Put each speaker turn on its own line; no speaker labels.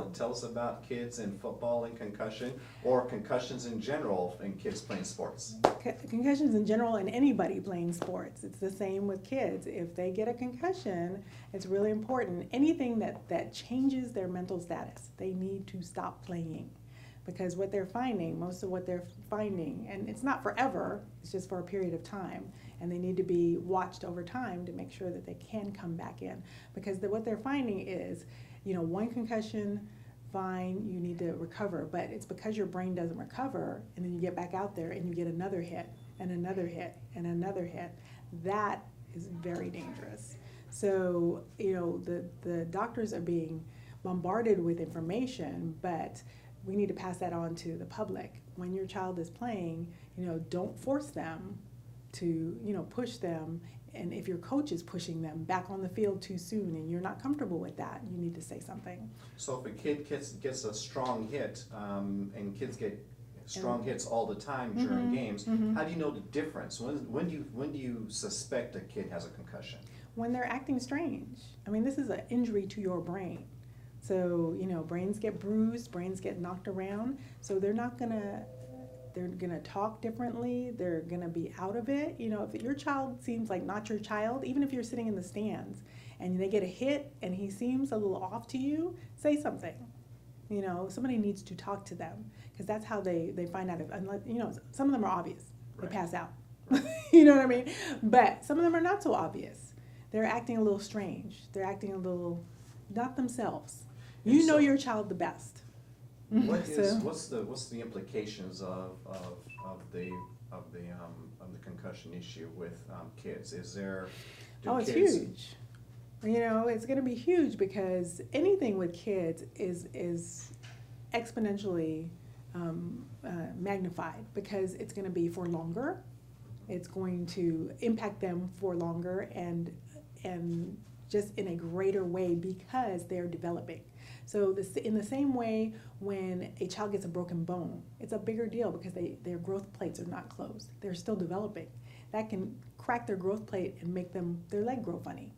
tell us about kids in football and concussion, or concussions in general in kids playing sports.
Concussions in general and anybody playing sports. It's the same with kids. If they get a concussion, it's really important. Anything that changes their mental status, they need to stop playing. Because what they're finding, most of what they're finding, and it's not forever, it's just for a period of time, and they need to be watched over time to make sure that they can come back in. Because what they're finding is, one concussion, fine, you need to recover, but it's because your brain doesn't recover, and then you get back out there and you get another hit, and another hit, and another hit. That is very dangerous. So, the doctors are being bombarded with information, but we need to pass that on to the public. When your child is playing, don't force them to, push them. And if your coach is pushing them back on the field too soon and you're not comfortable with that, you need to say something.
So if a kid gets a strong hit, and kids get strong hits all the time during games, how do you know the difference? When do you suspect a kid has a concussion?
When they're acting strange. I mean, this is an injury to your brain. So, brains get bruised, brains get knocked around, so they're gonna talk differently, they're gonna be out of it. If your child seems like not your child, even if you're sitting in the stands and they get a hit and he seems a little off to you, say something. Somebody needs to talk to them, because that's how they find out. Some of them are obvious, they pass out. You know what I mean? But some of them are not so obvious. They're acting a little strange, they're acting a little not themselves. You know your child the best.
What's the implications of the concussion issue with kids? It's
huge. It's going to be huge, because anything with kids is exponentially magnified, because it's going to be for longer. It's going to impact them for longer and just in a greater way, because they're developing. So in the same way, when a child gets a broken bone, it's a bigger deal because their growth plates are not closed. They're still developing. That can crack their growth plate and make their leg grow funny.